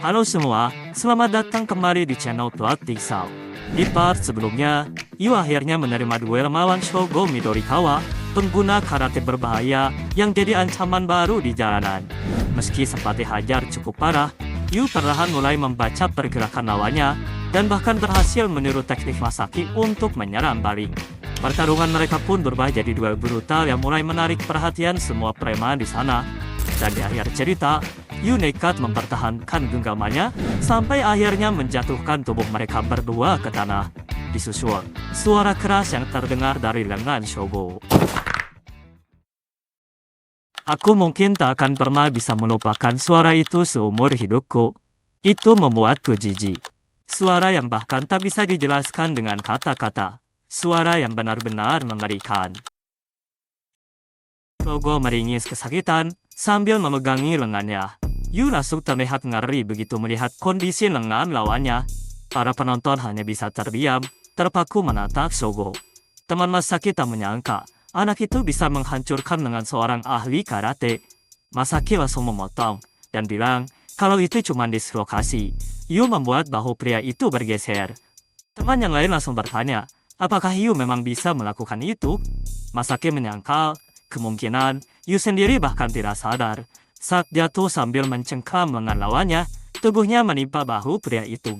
Halo semua, selamat datang kembali di channel Plot Tiksal. Di part sebelumnya, Yu akhirnya menerima duel melawan Shogo Midorikawa, pengguna karate berbahaya yang jadi ancaman baru di jalanan. Meski sempat dihajar cukup parah, Yu perlahan mulai membaca pergerakan lawannya dan bahkan berhasil meniru teknik Masaki untuk menyerang balik. Pertarungan mereka pun berubah jadi duel brutal yang mulai menarik perhatian semua preman di sana. Dan di akhir cerita, Yu nekat mempertahankan genggamannya sampai akhirnya menjatuhkan tubuh mereka berdua ke tanah. Disusul suara keras yang terdengar dari lengan Shogo. Aku mungkin tak akan pernah bisa melupakan suara itu seumur hidupku. Itu membuatku jijik. Suara yang bahkan tak bisa dijelaskan dengan kata-kata. Suara yang benar-benar mengerikan. Shogo meringis kesakitan sambil memegangi lengannya. Yu langsung terlihat ngeri begitu melihat kondisi lengan lawannya. Para penonton hanya bisa terdiam, terpaku menatap Shogo. Teman Masaki tak menyangka anak itu bisa menghancurkan lengan seorang ahli karate. Masaki langsung memotong dan bilang kalau itu cuma dislokasi. Yu membuat bahu pria itu bergeser. Teman yang lain langsung bertanya, apakah Yu memang bisa melakukan itu? Masaki menyangkal kemungkinan Yu sendiri bahkan tidak sadar. Saat jatuh sambil mencengkram lengan lawannya, tubuhnya menimpa bahu pria itu.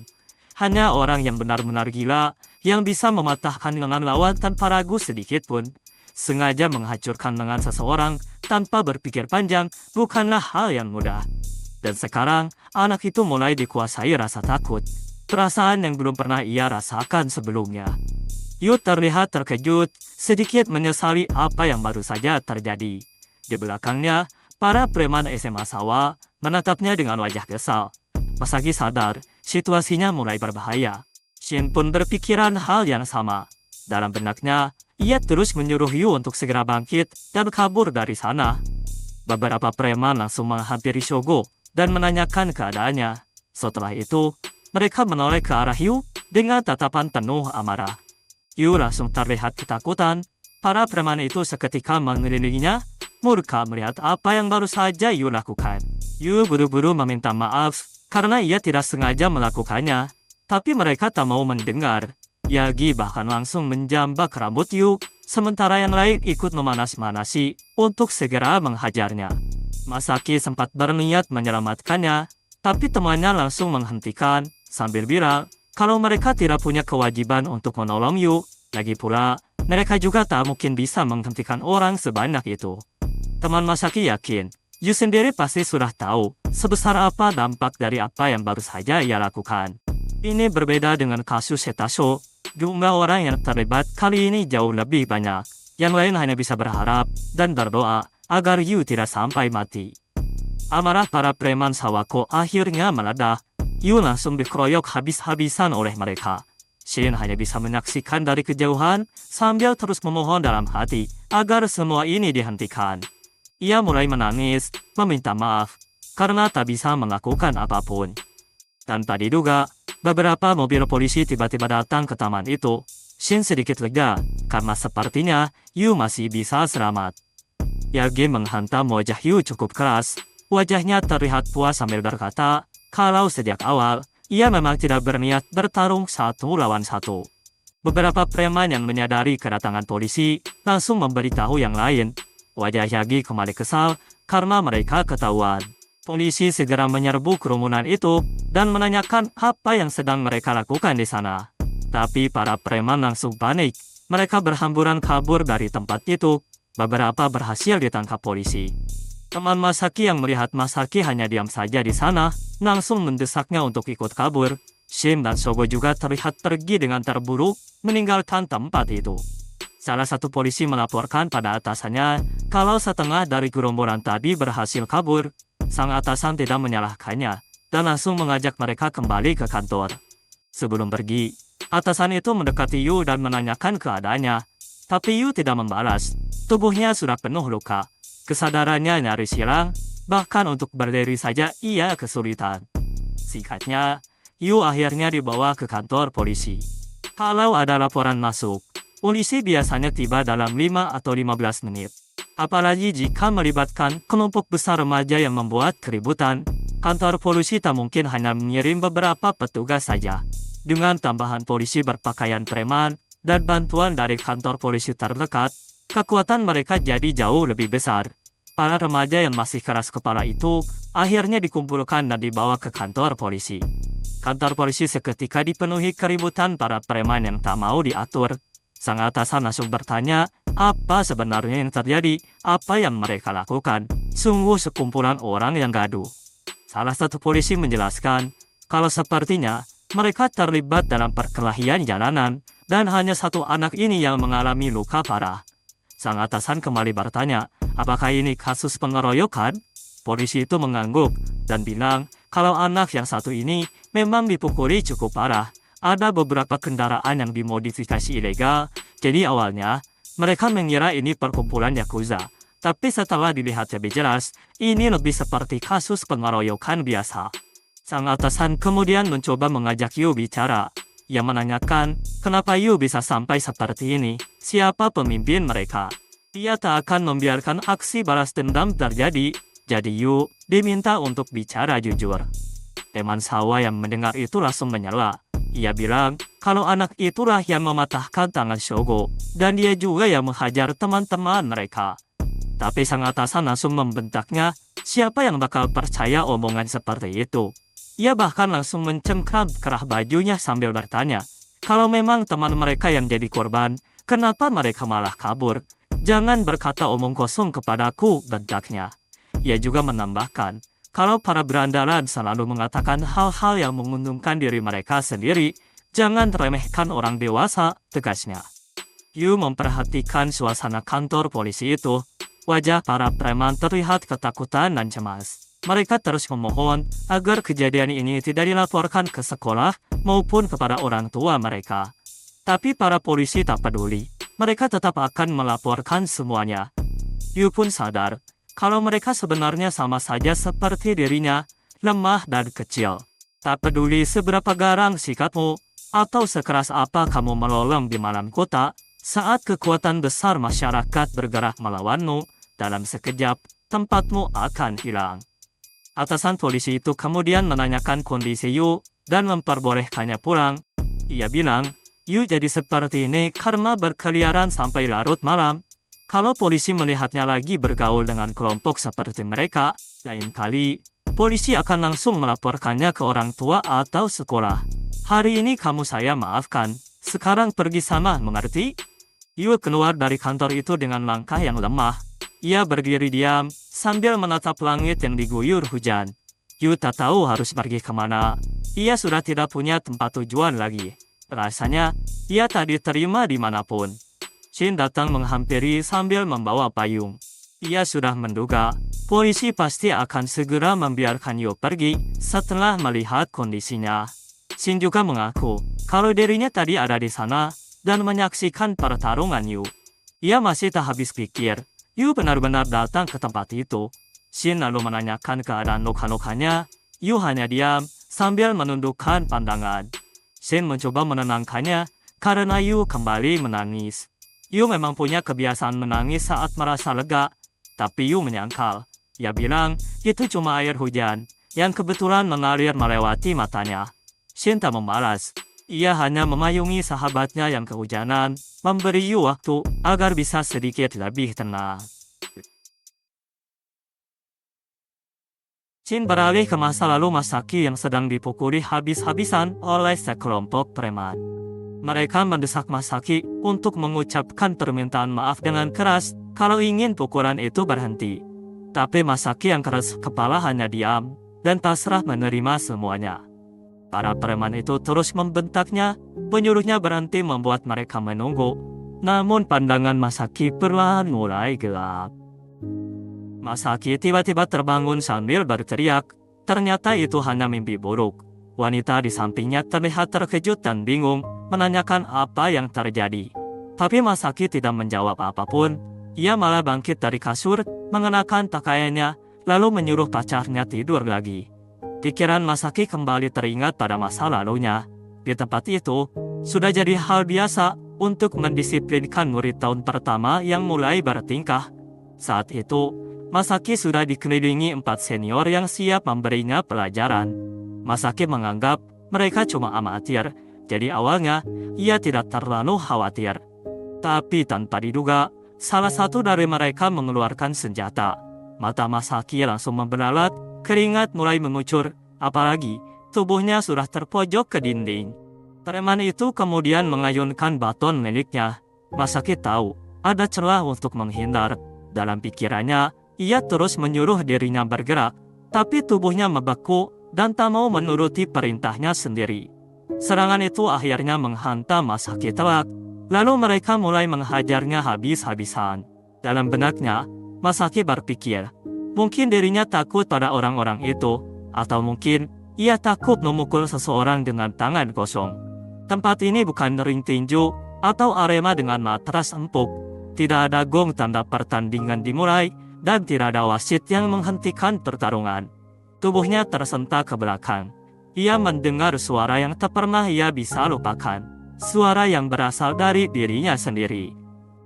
Hanya orang yang benar-benar gila yang bisa mematahkan lengan lawan tanpa ragu sedikit pun. Sengaja menghancurkan lengan seseorang tanpa berpikir panjang bukanlah hal yang mudah. Dan sekarang, anak itu mulai dikuasai rasa takut. Perasaan yang belum pernah ia rasakan sebelumnya. Yu terlihat terkejut, sedikit menyesali apa yang baru saja terjadi. Di belakangnya, para preman SMA Sawa menatapnya dengan wajah kesal. Masaki sadar, situasinya mulai berbahaya. Shin pun berpikiran hal yang sama. Dalam benaknya, ia terus menyuruh Yu untuk segera bangkit dan kabur dari sana. Beberapa preman langsung menghampiri Shogo dan menanyakan keadaannya. Setelah itu, mereka menoleh ke arah Yu dengan tatapan penuh amarah. Yu langsung terlihat ketakutan. Para preman itu seketika mengelilinginya, murka melihat apa yang baru saja Yu lakukan. Yu buru-buru meminta maaf karena ia tidak sengaja melakukannya. Tapi mereka tak mau mendengar. Yagi bahkan langsung menjambak rambut Yu, sementara yang lain ikut memanas-manasi untuk segera menghajarnya. Masaki sempat berniat menyelamatkannya, tapi temannya langsung menghentikan sambil bilang kalau mereka tidak punya kewajiban untuk menolong Yu. Lagi pula, mereka juga tak mungkin bisa menghentikan orang sebanyak itu. Teman Masaki yakin, Yu sendiri pasti sudah tahu sebesar apa dampak dari apa yang baru saja ia lakukan. Ini berbeda dengan kasus Setasho. Jumlah orang yang terlibat kali ini jauh lebih banyak. Yang lain hanya bisa berharap dan berdoa agar Yu tidak sampai mati. Amarah para preman Sawako akhirnya meledak. Yu langsung dikeroyok habis-habisan oleh mereka. Shin hanya bisa menyaksikan dari kejauhan sambil terus memohon dalam hati agar semua ini dihentikan. Ia mulai menangis, meminta maaf, karena tak bisa melakukan apapun. Tanpa diduga, beberapa mobil polisi tiba-tiba datang ke taman itu. Shin sedikit lega, karena sepertinya Yu masih bisa selamat. Yagi menghantam wajah Yu cukup keras. Wajahnya terlihat puas sambil berkata, kalau sejak awal, ia memang tidak berniat bertarung satu lawan satu. Beberapa preman yang menyadari kedatangan polisi langsung memberitahu yang lain. Wajah Yagi kembali kesal karena mereka ketahuan. Polisi segera menyerbu kerumunan itu dan menanyakan apa yang sedang mereka lakukan di sana. Tapi para preman langsung panik. Mereka berhamburan kabur dari tempat itu. Beberapa berhasil ditangkap polisi. Teman Masaki yang melihat Masaki hanya diam saja di sana, langsung mendesaknya untuk ikut kabur. Shin dan Shogo juga terlihat pergi dengan terburu, meninggalkan tempat itu. Salah satu polisi melaporkan pada atasannya kalau setengah dari gerombolan tadi berhasil kabur. Sang atasan tidak menyalahkannya dan langsung mengajak mereka kembali ke kantor. Sebelum pergi, atasan itu mendekati Yu dan menanyakan keadaannya. Tapi Yu tidak membalas. Tubuhnya sudah penuh luka. Kesadarannya nyaris hilang, bahkan untuk berdiri saja ia kesulitan. Singkatnya, Yu akhirnya dibawa ke kantor polisi. Kalau ada laporan masuk, polisi biasanya tiba dalam 5 atau 15 menit. Apalagi jika melibatkan kelompok besar remaja yang membuat keributan, Kantor polisi tak mungkin hanya mengirim beberapa petugas saja. Dengan tambahan polisi berpakaian preman dan bantuan dari kantor polisi terdekat, kekuatan mereka jadi jauh lebih besar. Para remaja yang masih keras kepala itu akhirnya dikumpulkan dan dibawa ke kantor polisi. Kantor polisi seketika dipenuhi keributan para preman yang tak mau diatur. Sang atasan langsung bertanya, apa sebenarnya yang terjadi, apa yang mereka lakukan. Sungguh sekumpulan orang yang gaduh. Salah satu polisi menjelaskan, kalau sepertinya mereka terlibat dalam perkelahian jalanan, dan hanya satu anak ini yang mengalami luka parah. Sang atasan kembali bertanya, apakah ini kasus pengeroyokan? Polisi itu mengangguk dan bilang, kalau anak yang satu ini memang dipukuli cukup parah. Ada beberapa kendaraan yang dimodifikasi ilegal, jadi awalnya mereka mengira ini perkumpulan Yakuza. Tapi setelah dilihat lebih jelas, ini lebih seperti kasus pengeroyokan biasa. Sang atasan kemudian mencoba mengajak Yu bicara. Ia menanyakan, kenapa Yu bisa sampai seperti ini? Siapa pemimpin mereka? Dia tak akan membiarkan aksi balas dendam terjadi, jadi Yu diminta untuk bicara jujur. Teman Sawa yang mendengar itu langsung menyela. Ia bilang, kalau anak itulah yang mematahkan tangan Shogo, dan dia juga yang menghajar teman-teman mereka. Tapi sang atasan langsung membentaknya, siapa yang bakal percaya omongan seperti itu? Ia bahkan langsung mencengkram kerah bajunya sambil bertanya, kalau memang teman mereka yang jadi korban, kenapa mereka malah kabur? Jangan berkata omong kosong kepadaku, bentaknya. Ia juga menambahkan, kalau para berandalan selalu mengatakan hal-hal yang menguntungkan diri mereka sendiri, jangan remehkan orang dewasa, tegasnya. Yu memperhatikan suasana kantor polisi itu. Wajah para preman terlihat ketakutan dan cemas. Mereka terus memohon agar kejadian ini tidak dilaporkan ke sekolah maupun kepada orang tua mereka. Tapi para polisi tak peduli. Mereka tetap akan melaporkan semuanya. Yu pun sadar kalau mereka sebenarnya sama saja seperti dirinya, lemah dan kecil. Tak peduli seberapa garang sikapmu, atau sekeras apa kamu melolong di malam kota, saat kekuatan besar masyarakat bergerak melawanmu, dalam sekejap, tempatmu akan hilang. Atasan polisi itu kemudian menanyakan kondisi Yu, dan memperbolehkannya pulang. Ia bilang, Yu jadi seperti ini karena berkeliaran sampai larut malam. Kalau polisi melihatnya lagi bergaul dengan kelompok seperti mereka, lain kali, polisi akan langsung melaporkannya ke orang tua atau sekolah. Hari ini kamu saya maafkan, sekarang pergi sana, mengerti? Yu keluar dari kantor itu dengan langkah yang lemah. Ia berdiri diam, sambil menatap langit yang diguyur hujan. Yu tak tahu harus pergi kemana. Ia sudah tidak punya tempat tujuan lagi. Rasanya, ia tak diterima dimanapun. Shin datang menghampiri sambil membawa payung. Ia sudah menduga, polisi pasti akan segera membiarkan Yu pergi setelah melihat kondisinya. Shin juga mengaku, kalau dirinya tadi ada di sana dan menyaksikan pertarungan Yu. Ia masih tak habis pikir, Yu benar-benar datang ke tempat itu. Shin lalu menanyakan keadaan luka-lukanya. Yu hanya diam sambil menundukkan pandangan. Shin mencoba menenangkannya karena Yu kembali menangis. Yu memang punya kebiasaan menangis saat merasa lega, tapi Yu menyangkal. Ia bilang, itu cuma air hujan, yang kebetulan mengalir melewati matanya. Shin tak membalas. Ia hanya memayungi sahabatnya yang kehujanan, memberi Yu waktu agar bisa sedikit lebih tenang. Shin beralih ke masa lalu Masaki yang sedang dipukuli habis-habisan oleh sekelompok preman. Mereka mendesak Masaki untuk mengucapkan permintaan maaf dengan keras kalau ingin pukulan itu berhenti. Tapi Masaki yang keras kepala hanya diam dan pasrah menerima semuanya. Para preman itu terus membentaknya, menyuruhnya berhenti membuat mereka menunggu. Namun pandangan Masaki perlahan mulai gelap. Masaki tiba-tiba terbangun sambil berteriak. Ternyata itu hanya mimpi buruk. Wanita di sampingnya terlihat terkejut dan bingung, menanyakan apa yang terjadi. Tapi Masaki tidak menjawab apapun. Ia malah bangkit dari kasur, mengenakan pakaiannya, lalu menyuruh pacarnya tidur lagi. Pikiran Masaki kembali teringat pada masa lalunya. Di tempat itu, sudah jadi hal biasa untuk mendisiplinkan murid tahun pertama yang mulai bertingkah. Saat itu, Masaki sudah dikelilingi 4 senior yang siap memberinya pelajaran. Masaki menganggap mereka cuma amatir, jadi awalnya ia tidak terlalu khawatir. Tapi tanpa diduga, salah satu dari mereka mengeluarkan senjata. Mata Masaki langsung membelalak, keringat mulai mengucur, apalagi tubuhnya sudah terpojok ke dinding. Preman itu kemudian mengayunkan baton miliknya. Masaki tahu ada celah untuk menghindar. Dalam pikirannya, ia terus menyuruh dirinya bergerak, tapi tubuhnya membeku dan tak mau menuruti perintahnya sendiri. Serangan itu akhirnya menghantam Masaki telak, lalu mereka mulai menghajarnya habis-habisan. Dalam benaknya, Masaki berpikir, mungkin dirinya takut pada orang-orang itu, atau mungkin ia takut memukul seseorang dengan tangan kosong. Tempat ini bukan ring tinju atau arena dengan matras empuk. Tidak ada gong tanda pertandingan dimulai, dan tidak ada wasit yang menghentikan pertarungan. Tubuhnya tersentak ke belakang. Ia mendengar suara yang tak pernah ia bisa lupakan. Suara yang berasal dari dirinya sendiri.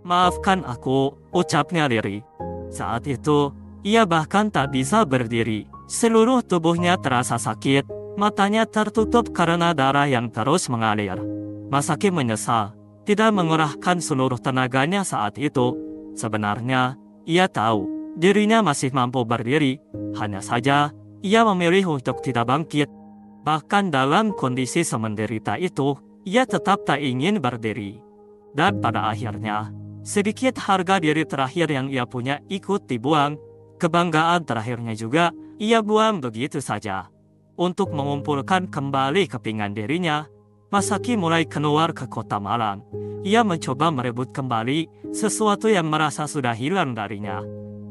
"Maafkan aku," ucapnya lirih. Saat itu, ia bahkan tak bisa berdiri. Seluruh tubuhnya terasa sakit, matanya tertutup karena darah yang terus mengalir. Masaki menyesal, tidak mengerahkan seluruh tenaganya saat itu. Sebenarnya, ia tahu dirinya masih mampu berdiri, hanya saja ia memilih untuk tidak bangkit. Bahkan dalam kondisi semenderita itu, ia tetap tak ingin berdiri. Dan pada akhirnya, sedikit harga diri terakhir yang ia punya ikut dibuang. Kebanggaan terakhirnya juga ia buang begitu saja. Untuk mengumpulkan kembali kepingan dirinya, Masaki mulai keluar ke kota malam. Ia mencoba merebut kembali sesuatu yang merasa sudah hilang darinya.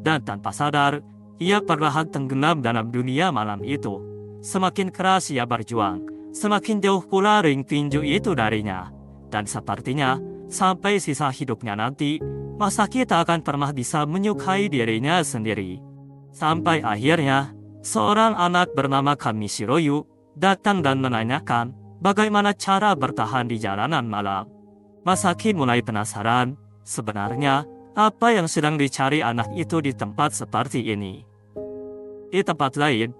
Dan tanpa sadar, ia perlahan tenggelam dalam dunia malam itu. Semakin keras ia berjuang, semakin jauh pula ring tinju itu darinya. Dan sepertinya, sampai sisa hidupnya nanti, Masaki tak akan pernah bisa menyukai dirinya sendiri. Sampai akhirnya, seorang anak bernama Kamishiroyu datang dan menanyakan bagaimana cara bertahan di jalanan malam. Masaki mulai penasaran, sebenarnya apa yang sedang dicari anak itu di tempat seperti ini. Di tempat lain,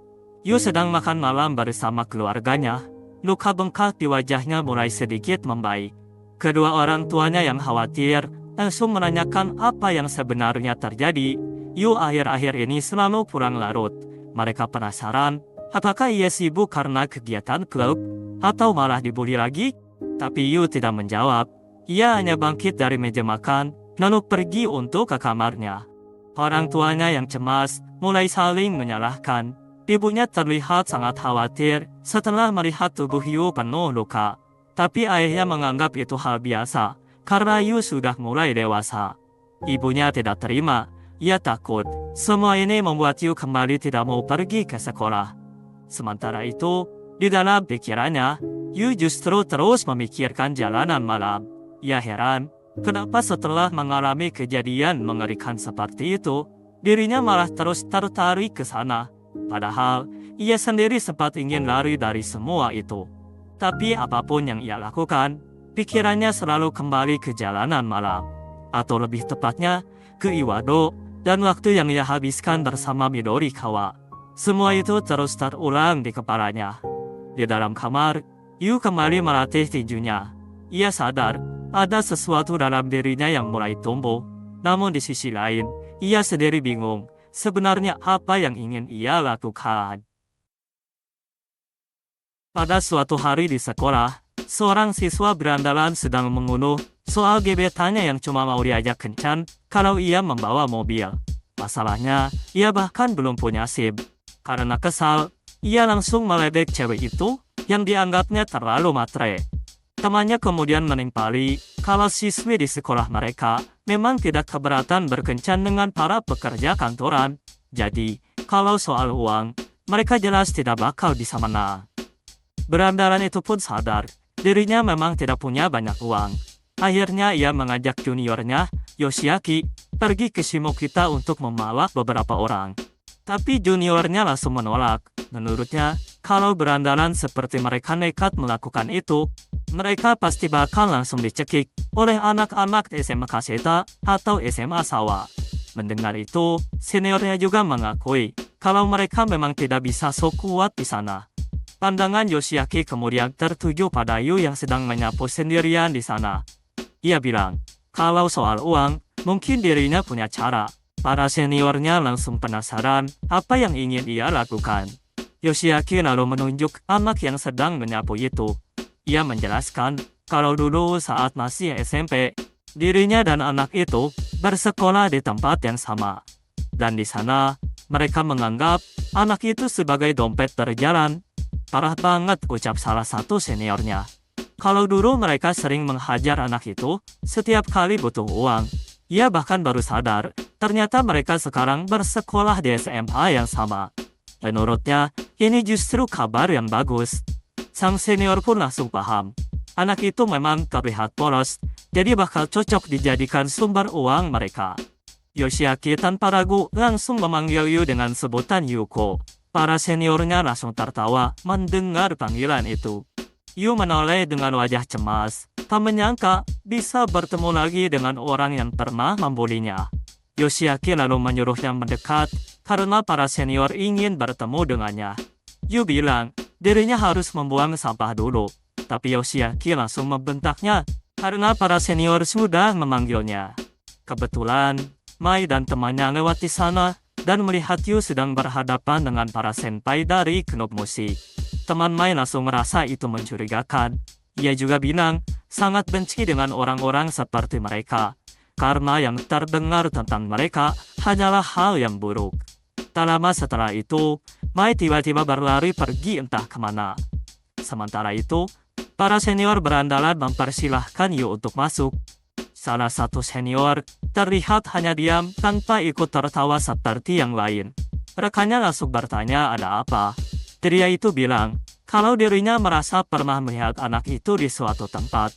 Yu sedang makan malam bersama keluarganya. Luka bengkak di wajahnya mulai sedikit membaik. Kedua orang tuanya yang khawatir langsung menanyakan apa yang sebenarnya terjadi. Yu akhir-akhir ini selalu pulang larut. Mereka penasaran, apakah ia sibuk karena kegiatan klub, atau malah dibully lagi? Tapi Yu tidak menjawab. Ia hanya bangkit dari meja makan, lalu pergi untuk ke kamarnya. Orang tuanya yang cemas mulai saling menyalahkan. Ibunya terlihat sangat khawatir setelah melihat tubuh Yu penuh luka. Tapi ayahnya menganggap itu hal biasa, karena Yu sudah mulai dewasa. Ibunya tidak terima, ia takut. Semua ini membuat Yu kembali tidak mau pergi ke sekolah. Sementara itu, di dalam pikirannya, Yu justru terus memikirkan jalanan malam. Ia heran, kenapa setelah mengalami kejadian mengerikan seperti itu, dirinya malah terus tertarik ke sana. Padahal, ia sendiri sempat ingin lari dari semua itu. Tapi apapun yang ia lakukan, pikirannya selalu kembali ke jalanan malam. Atau lebih tepatnya, ke Iwado, dan waktu yang ia habiskan bersama Midorikawa. Semua itu terus terulang di kepalanya. Di dalam kamar, Yu kembali melatih tinjunya. Ia sadar, ada sesuatu dalam dirinya yang mulai tumbuh. Namun di sisi lain, ia sendiri bingung, sebenarnya apa yang ingin ia lakukan. Pada suatu hari di sekolah, seorang siswa berandalan sedang mengeluh soal gebetannya yang cuma mau diajak kencan kalau ia membawa mobil. Masalahnya, ia bahkan belum punya SIM. Karena kesal, ia langsung meledek cewek itu yang dianggapnya terlalu matre. Temannya kemudian menimpali kalau siswi di sekolah mereka memang tidak keberatan berkencan dengan para pekerja kantoran. Jadi, kalau soal uang, mereka jelas tidak bakal bisa menang. Berandalan itu pun sadar, dirinya memang tidak punya banyak uang. Akhirnya ia mengajak juniornya, Yoshiaki, pergi ke Shimokita untuk memalak beberapa orang. Tapi juniornya langsung menolak. Menurutnya, kalau berandalan seperti mereka nekat melakukan itu, mereka pasti bakal langsung dicekik oleh anak-anak SMA Kaseta atau SMA Sawa. Mendengar itu, seniornya juga mengakui kalau mereka memang tidak bisa so kuat di sana. Pandangan Yoshiaki kemudian tertuju pada Yu yang sedang menyapu sendirian di sana. Ia bilang, kalau soal uang, mungkin dirinya punya cara. Para seniornya langsung penasaran apa yang ingin ia lakukan. Yoshiaki lalu menunjuk anak yang sedang menyapu itu. Ia menjelaskan kalau dulu saat masih SMP, dirinya dan anak itu bersekolah di tempat yang sama. Dan di sana, mereka menganggap anak itu sebagai dompet berjalan. Parah banget, ucap salah satu seniornya. Kalau dulu mereka sering menghajar anak itu setiap kali butuh uang. Ia bahkan baru sadar, ternyata mereka sekarang bersekolah di SMA yang sama. Menurutnya, ini justru kabar yang bagus. Sang senior pun langsung paham. Anak itu memang terlihat polos, jadi bakal cocok dijadikan sumber uang mereka. Yoshiaki tanpa ragu langsung memanggil Yu dengan sebutan Yuko. Para seniornya langsung tertawa mendengar panggilan itu. Yu menoleh dengan wajah cemas. Tak menyangka bisa bertemu lagi dengan orang yang pernah membulinya. Yoshiaki lalu menyuruhnya mendekat karena para senior ingin bertemu dengannya. Yu bilang dirinya harus membuang sampah dulu. Tapi Yoshiaki langsung membentaknya karena para senior sudah memanggilnya. Kebetulan, Mai dan temannya lewat di sana dan melihat Yu sedang berhadapan dengan para senpai dari klub musik. Teman Mai langsung merasa itu mencurigakan. Ia juga bilang sangat benci dengan orang-orang seperti mereka, karena yang terdengar tentang mereka hanyalah hal yang buruk. Tak lama setelah itu, Mai tiba-tiba berlari pergi entah kemana. Sementara itu, para senior berandalan mempersilahkan Yu untuk masuk. Salah satu senior terlihat hanya diam tanpa ikut tertawa seperti yang lain. Rekannya langsung bertanya ada apa. Pria itu bilang kalau dirinya merasa pernah melihat anak itu di suatu tempat.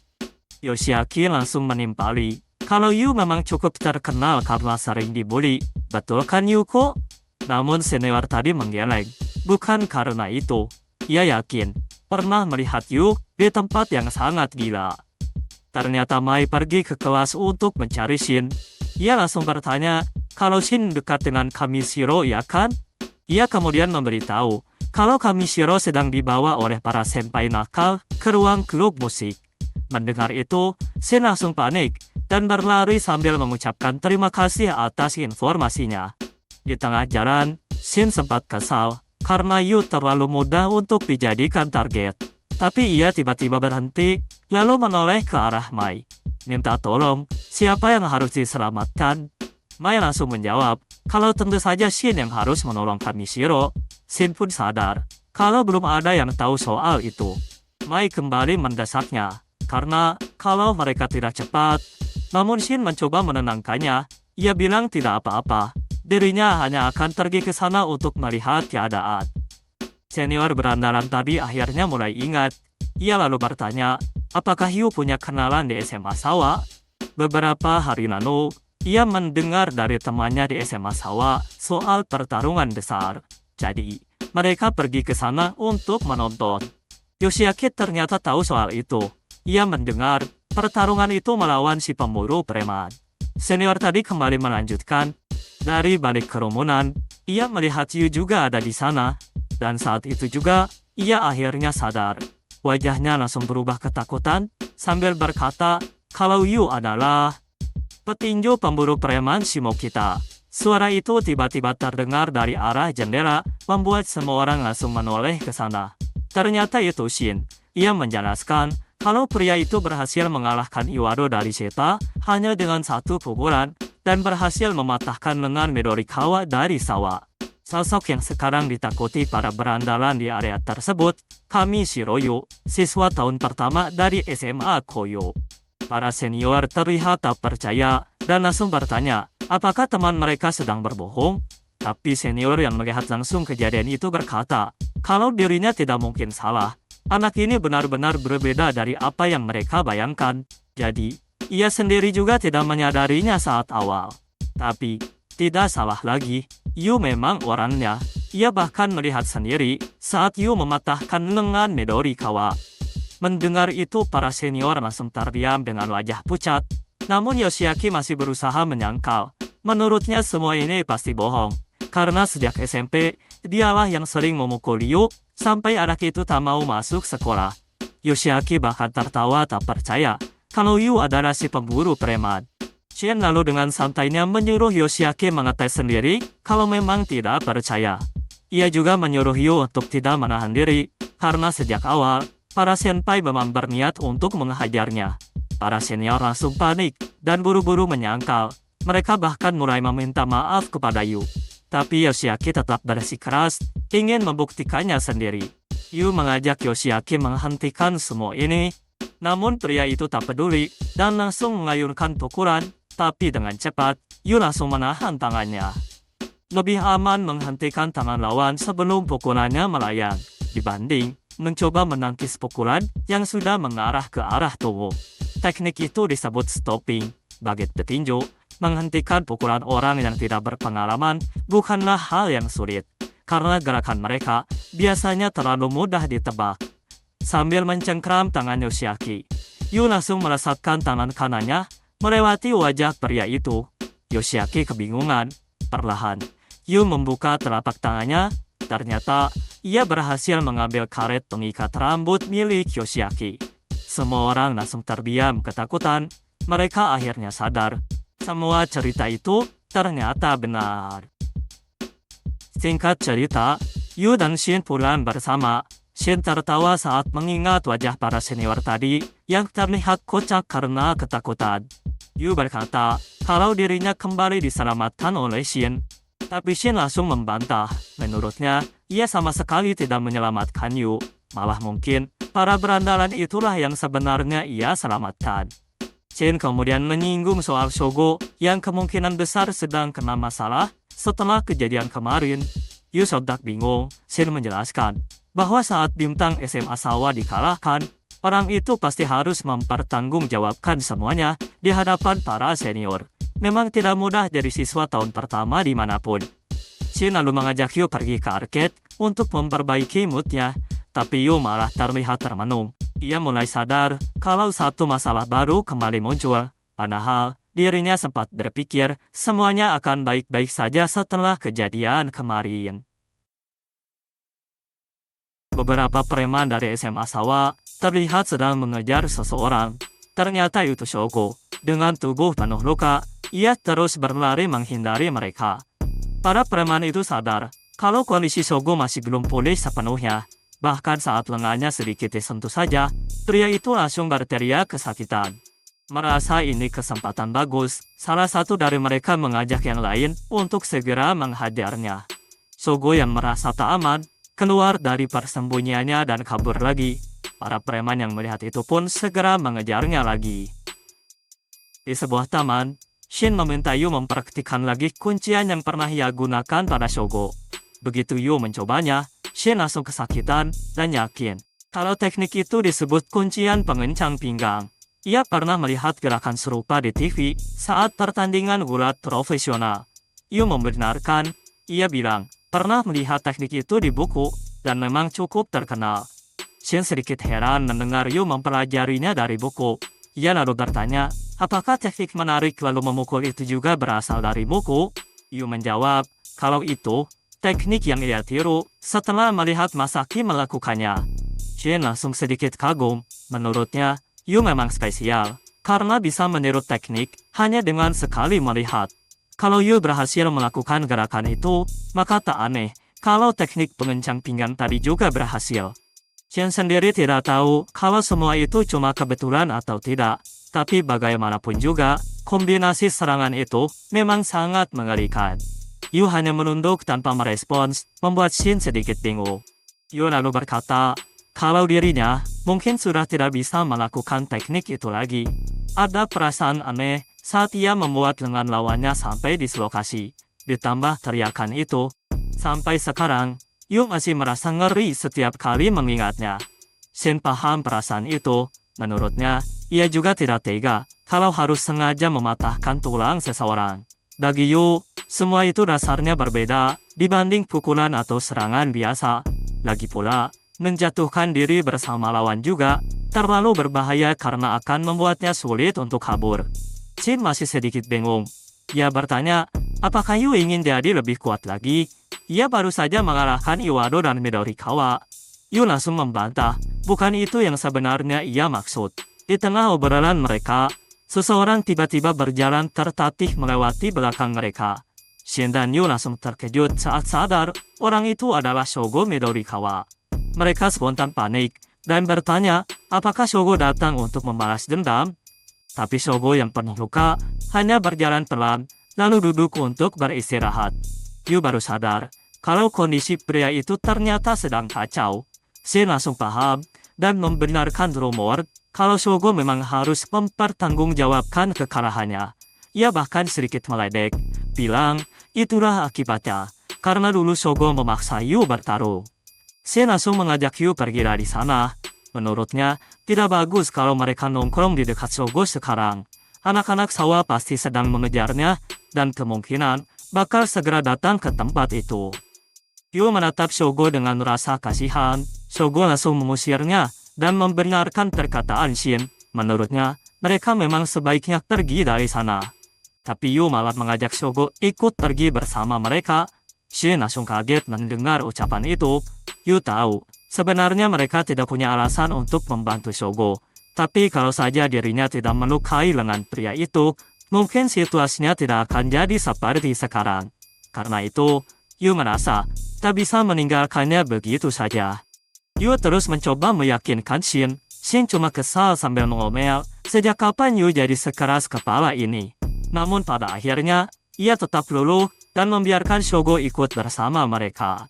Yoshiaki langsung menimpali kalau Yu memang cukup terkenal karena sering dibully. Betul kan Yuko? Namun senior tadi menggeleng. Bukan karena itu. Ia yakin pernah melihat Yu di tempat yang sangat gila. Ternyata Mai pergi ke kelas untuk mencari Shin. Ia langsung bertanya kalau Shin dekat dengan Kamishiro, ya kan? Ia kemudian memberitahu kalau Kamishiro sedang dibawa oleh para senpai nakal ke ruang klub musik. Mendengar itu, Shin langsung panik dan berlari sambil mengucapkan terima kasih atas informasinya. Di tengah jalan, Shin sempat kesal karena Yu terlalu mudah untuk dijadikan target. Tapi ia tiba-tiba berhenti, lalu menoleh ke arah Mai. Minta tolong, siapa yang harus diselamatkan? Mai langsung menjawab, kalau tentu saja Shin yang harus menolong Kamishiro. Shin pun sadar, kalau belum ada yang tahu soal itu. Mai kembali mendesaknya, karena kalau mereka tidak cepat. Namun Shin mencoba menenangkannya. Ia bilang tidak apa-apa. Dirinya hanya akan pergi ke sana untuk melihat keadaan. Senior berandalan tadi akhirnya mulai ingat. Ia lalu bertanya, apakah Yu punya kenalan di SMA Sawa? Beberapa hari lalu, ia mendengar dari temannya di SMA Sawa soal pertarungan besar. Jadi, mereka pergi ke sana untuk menonton. Yoshiaki ternyata tahu soal itu. Ia mendengar pertarungan itu melawan si pemburu preman. Senior tadi kembali melanjutkan, dari balik kerumunan, ia melihat Yu juga ada di sana. Dan saat itu juga, ia akhirnya sadar. Wajahnya langsung berubah ketakutan, sambil berkata, kalau Yu adalah petinju pemburu preman Shimokita. Suara itu tiba-tiba terdengar dari arah jendela, membuat semua orang langsung menoleh ke sana. Ternyata itu Shin. Ia menjelaskan, kalau pria itu berhasil mengalahkan Iwado dari Seta, hanya dengan satu pukulan, dan berhasil mematahkan lengan Midorikawa dari Sawa. Sosok yang sekarang ditakuti para berandalan di area tersebut, Kamishiro Yu, siswa tahun pertama dari SMA Koyo. Para senior terlihat tak percaya dan langsung bertanya, apakah teman mereka sedang berbohong? Tapi senior yang melihat langsung kejadian itu berkata, kalau dirinya tidak mungkin salah. Anak ini benar-benar berbeda dari apa yang mereka bayangkan. Jadi, ia sendiri juga tidak menyadarinya saat awal. Tapi, tidak salah lagi. Yu memang orangnya. Ia bahkan melihat sendiri saat Yu mematahkan lengan Midorikawa. Mendengar itu para senior langsung terdiam dengan wajah pucat. Namun Yoshiaki masih berusaha menyangkal Menurutnya semua ini pasti bohong. Karena sejak SMP, dialah yang sering memukul Yu, sampai anak itu tak mau masuk sekolah. Yoshiaki bahkan tertawa tak percaya kalau Yu adalah si pemburu preman. Shin lalu dengan santainya menyuruh Yoshiaki mengetes sendiri kalau memang tidak percaya. Ia juga menyuruh Yu untuk tidak menahan diri, karena sejak awal, para senpai memang berniat untuk menghajarnya. Para senior langsung panik, dan buru-buru menyangkal. Mereka bahkan mulai meminta maaf kepada Yu. Tapi Yoshiaki tetap bersikeras, ingin membuktikannya sendiri. Yu mengajak Yoshiaki menghentikan semua ini. Namun pria itu tak peduli, dan langsung mengayunkan pukulan, tapi dengan cepat, Yu langsung menahan tangannya. Lebih aman menghentikan tangan lawan sebelum pukulannya melayang, dibanding mencoba menangkis pukulan yang sudah mengarah ke arah tubuh. Teknik itu disebut stopping, baget petinju. Menghentikan pukulan orang yang tidak berpengalaman bukanlah hal yang sulit, karena gerakan mereka biasanya terlalu mudah ditebak. Sambil mencengkram tangan Yoshiaki, Yu langsung melesatkan tangan kanannya melewati wajah pria itu. Yoshiaki kebingungan. Perlahan, Yu membuka telapak tangannya. Ternyata, ia berhasil mengambil karet pengikat rambut milik Yoshiaki. Semua orang langsung terdiam ketakutan. Mereka akhirnya sadar. Semua cerita itu ternyata benar. Singkat cerita, Yu dan Shin pulang bersama. Shin tertawa saat mengingat wajah para senior tadi yang terlihat kocak karena ketakutan. Yu berkata kalau dirinya kembali diselamatkan oleh Shin. Tapi Shin langsung membantah. Menurutnya, ia sama sekali tidak menyelamatkan Yu. Malah mungkin, para berandalan itulah yang sebenarnya ia selamatkan. Shin kemudian menyinggung soal Shogo yang kemungkinan besar sedang kena masalah setelah kejadian kemarin. Yu sontak bingung. Shin menjelaskan bahwa saat bintang SMA Sawa dikalahkan, orang itu pasti harus mempertanggungjawabkan semuanya di hadapan para senior. Memang tidak mudah jadi siswa tahun pertama dimanapun. Shin lalu mengajak Yu pergi ke arcade untuk memperbaiki moodnya, tapi Yu malah terlihat termenung. Ia mulai sadar kalau satu masalah baru kembali muncul, padahal dirinya sempat berpikir semuanya akan baik-baik saja setelah kejadian kemarin. Beberapa preman dari SMA Sawa terlihat sedang mengejar seseorang. Ternyata itu Shogo. Dengan tubuh penuh luka, ia terus berlari menghindari mereka. Para preman itu sadar kalau kondisi Shogo masih belum pulih sepenuhnya. Bahkan saat lengannya sedikit disentuh saja, pria itu langsung berteriak kesakitan. Merasa ini kesempatan bagus, salah satu dari mereka mengajak yang lain untuk segera menghajarnya. Shogo yang merasa tak aman, keluar dari persembunyiannya dan kabur lagi. Para preman yang melihat itu pun segera mengejarnya lagi. Di sebuah taman, Shin meminta Yu mempraktikkan lagi kuncian yang pernah ia gunakan pada Shogo. Begitu Yu mencobanya, Shin langsung kesakitan dan yakin kalau teknik itu disebut kuncian pengencang pinggang. Ia pernah melihat gerakan serupa di TV saat pertandingan gulat profesional. Yu membenarkan, ia bilang pernah melihat teknik itu di buku dan memang cukup terkenal. Shin sedikit heran mendengar Yu mempelajarinya dari buku. Ia lalu bertanya, apakah teknik menarik lalu memukul itu juga berasal dari buku? Yu menjawab, kalau itu teknik yang ia tiru setelah melihat Masaki melakukannya. Shin langsung sedikit kagum. Menurutnya, Yu memang spesial karena bisa meniru teknik hanya dengan sekali melihat. Kalau Yu berhasil melakukan gerakan itu, maka tak aneh kalau teknik pengencang pinggang tadi juga berhasil. Shin sendiri tidak tahu kalau semua itu cuma kebetulan atau tidak. Tapi bagaimanapun juga, kombinasi serangan itu memang sangat mengerikan. Yu hanya menunduk tanpa merespons, membuat Shin sedikit bingung. Yu lalu berkata, kalau dirinya mungkin sudah tidak bisa melakukan teknik itu lagi. Ada perasaan aneh saat ia membuat lengan lawannya sampai dislokasi. Ditambah teriakan itu, sampai sekarang, Yu masih merasa ngeri setiap kali mengingatnya. Shin paham perasaan itu. Menurutnya, ia juga tidak tega kalau harus sengaja mematahkan tulang seseorang. Bagi Yu, semua itu dasarnya berbeda dibanding pukulan atau serangan biasa. Lagi pula, menjatuhkan diri bersama lawan juga terlalu berbahaya karena akan membuatnya sulit untuk kabur. Shin masih sedikit bingung. Ia bertanya, apakah Yu ingin jadi lebih kuat lagi? Ia baru saja mengalahkan Iwado dan Midorikawa. Yu langsung membantah, bukan itu yang sebenarnya ia maksud. Di tengah obrolan mereka, seseorang tiba-tiba berjalan tertatih melewati belakang mereka. Shin dan Yu langsung terkejut saat sadar orang itu adalah Shogo Midorikawa. Mereka spontan panik dan bertanya apakah Shogo datang untuk membalas dendam. Tapi Shogo yang penuh luka hanya berjalan pelan lalu duduk untuk beristirahat. Yu baru sadar kalau kondisi pria itu ternyata sedang kacau. Shin langsung paham dan membenarkan rumor kalau Shogo memang harus mempertanggungjawabkan kekalahannya. Ia bahkan sedikit meledek, bilang itulah akibatnya, karena dulu Shogo memaksa Yu bertaruh. Shin langsung mengajak Yu pergi dari sana. Menurutnya, tidak bagus kalau mereka nongkrong di dekat Shogo sekarang. Anak-anak sawah pasti sedang mengejarnya, dan kemungkinan bakal segera datang ke tempat itu. Yu menatap Shogo dengan rasa kasihan. Shogo langsung mengusirnya, dan membenarkan perkataan Shin. Menurutnya, mereka memang sebaiknya pergi dari sana. Tapi Yu malah mengajak Shogo ikut pergi bersama mereka. Shin langsung kaget mendengar ucapan itu. Yu tahu, sebenarnya mereka tidak punya alasan untuk membantu Shogo. Tapi kalau saja dirinya tidak melukai lengan pria itu, mungkin situasinya tidak akan jadi seperti sekarang. Karena itu, Yu merasa tak bisa meninggalkannya begitu saja. Yu terus mencoba meyakinkan Shin. Shin cuma kesal sambil mengomel, sejak kapan Yu jadi sekeras kepala ini? Namun pada akhirnya, ia tetap luluh dan membiarkan Shogo ikut bersama mereka.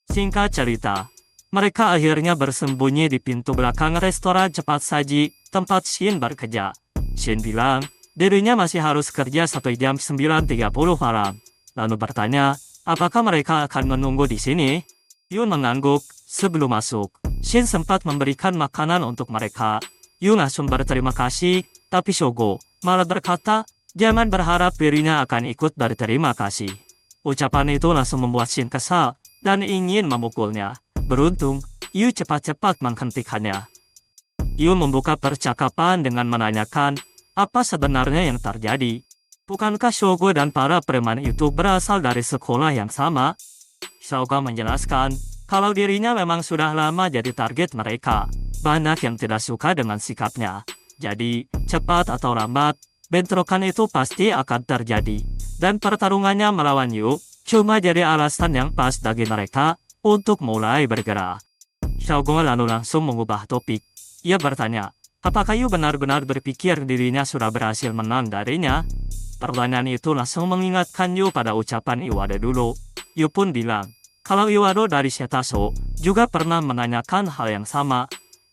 Singkat cerita, mereka akhirnya bersembunyi di pintu belakang restoran cepat saji tempat Shin bekerja. Shin bilang, dirinya masih harus kerja sampai jam 9.30 malam. Lalu bertanya, apakah mereka akan menunggu di sini? Yu mengangguk. Sebelum masuk, Shin sempat memberikan makanan untuk mereka. Yu langsung berterima kasih, tapi Shogo malah berkata, jangan berharap dirinya akan ikut berterima kasih. Ucapan itu langsung membuat Shin kesal dan ingin memukulnya. Beruntung, Yu cepat-cepat menghentikannya. Yu membuka percakapan dengan menanyakan, apa sebenarnya yang terjadi? Bukankah Shogo dan para preman itu berasal dari sekolah yang sama? Shogo menjelaskan, kalau dirinya memang sudah lama jadi target mereka. Banyak yang tidak suka dengan sikapnya. Jadi, cepat atau lambat, bentrokan itu pasti akan terjadi. Dan pertarungannya melawan Yu cuma jadi alasan yang pas bagi mereka untuk mulai bergerak. Shogo lalu langsung mengubah topik. Ia bertanya, apakah Yu benar-benar berpikir dirinya sudah berhasil menang darinya? Pertanyaan itu langsung mengingatkan Yu pada ucapan Iwado dulu. Yu pun bilang, kalau Iwado dari Shetaso juga pernah menanyakan hal yang sama.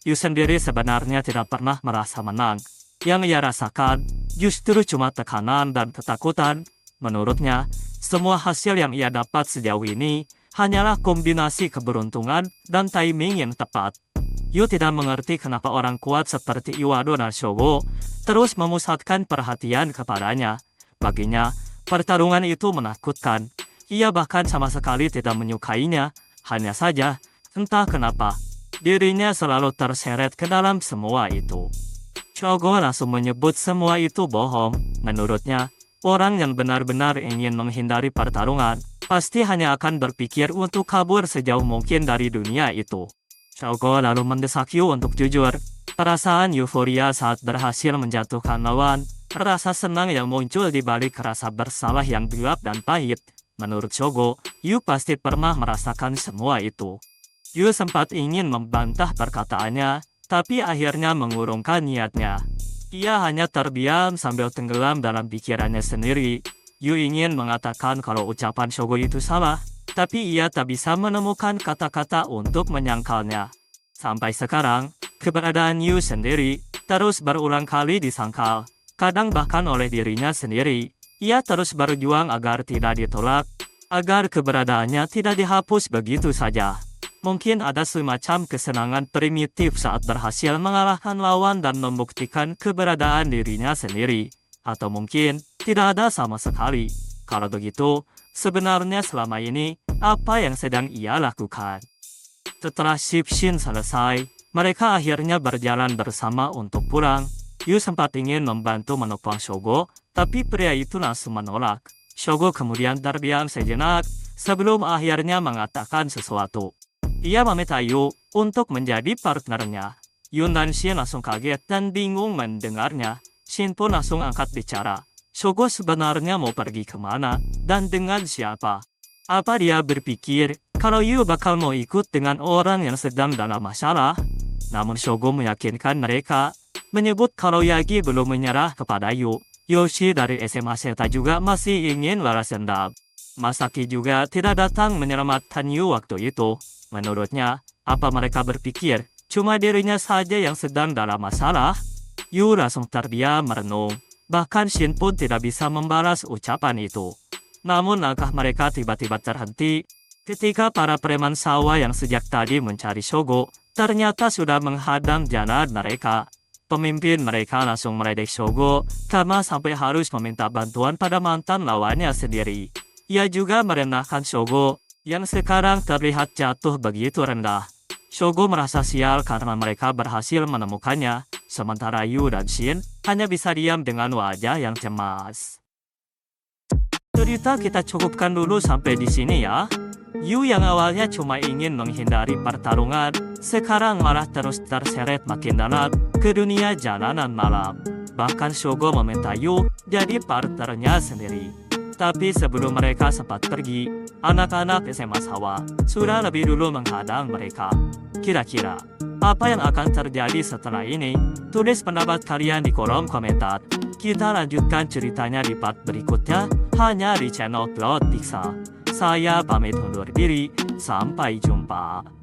Yu sendiri sebenarnya tidak pernah merasa menang. Yang ia rasakan justru cuma tekanan dan ketakutan. Menurutnya, semua hasil yang ia dapat sejauh ini hanyalah kombinasi keberuntungan dan timing yang tepat. Yu tidak mengerti kenapa orang kuat seperti Iwado dan Shogo terus memusatkan perhatian kepadanya. Baginya, pertarungan itu menakutkan. Ia bahkan sama sekali tidak menyukainya. Hanya saja, entah kenapa, dirinya selalu terseret ke dalam semua itu. Shogo langsung menyebut semua itu bohong. Menurutnya, orang yang benar-benar ingin menghindari pertarungan pasti hanya akan berpikir untuk kabur sejauh mungkin dari dunia itu. Shogo lalu mendesak Yu untuk jujur. Perasaan euforia saat berhasil menjatuhkan lawan, rasa senang yang muncul di balik rasa bersalah yang gelap dan pahit. Menurut Shogo, Yu pasti pernah merasakan semua itu. Yu sempat ingin membantah perkataannya, tapi akhirnya mengurungkan niatnya. Ia hanya terdiam sambil tenggelam dalam pikirannya sendiri. Yu ingin mengatakan kalau ucapan Shogo itu salah, tapi ia tak bisa menemukan kata-kata untuk menyangkalnya. Sampai sekarang, keberadaan Yu sendiri terus berulang kali disangkal, kadang bahkan oleh dirinya sendiri. Ia terus berjuang agar tidak ditolak, agar keberadaannya tidak dihapus begitu saja. Mungkin ada semacam kesenangan primitif saat berhasil mengalahkan lawan dan membuktikan keberadaan dirinya sendiri. Atau mungkin tidak ada sama sekali. Kalau begitu, sebenarnya selama ini, apa yang sedang ia lakukan? Setelah shift Shin selesai, mereka akhirnya berjalan bersama untuk pulang. Yu sempat ingin membantu menopang Shogo, Tapi pria itu langsung menolak. Shogo kemudian terdiam sejenak sebelum akhirnya mengatakan sesuatu. Ia meminta Yu untuk menjadi partnernya. Yun dan Shin langsung kaget dan bingung mendengarnya. Shin pun langsung angkat bicara. Shogo sebenarnya mau pergi kemana dan dengan siapa? Apa dia berpikir kalau Yu bakal mau ikut dengan orang yang sedang dalam masalah? Namun Shogo meyakinkan mereka, menyebut kalau Yagi belum menyerah kepada Yu. Yoshi dari SMA Seta juga masih ingin balas dendam. Masaki juga tidak datang menyelamatkan Yu waktu itu. Menurutnya, apa mereka berpikir cuma dirinya saja yang sedang dalam masalah? Yu langsung terdiam merenung. Bahkan Shin pun tidak bisa membalas ucapan itu. Namun langkah mereka tiba-tiba terhenti ketika para preman sawah yang sejak tadi mencari Shogo ternyata sudah menghadang jalan mereka. Pemimpin mereka langsung meledek Shogo karena sampai harus meminta bantuan pada mantan lawannya sendiri. Ia juga merendahkan Shogo yang sekarang terlihat jatuh begitu rendah. Shogo merasa sial karena mereka berhasil menemukannya, sementara Yu dan Shin hanya bisa diam dengan wajah yang cemas. Cerita kita cukupkan dulu sampai di sini ya. Yu yang awalnya cuma ingin menghindari pertarungan, sekarang malah terus terseret makin dalam ke dunia jalanan malam. Bahkan Shogo meminta Yu jadi partnernya sendiri. Tapi sebelum mereka sempat pergi, anak-anak SMA Sawah sudah lebih dulu menghadang mereka. Kira-kira, apa yang akan terjadi setelah ini? Tulis pendapat kalian di kolom komentar. Kita lanjutkan ceritanya di part berikutnya, hanya di channel Plot Pizza. Saya pamit undur diri, sampai jumpa.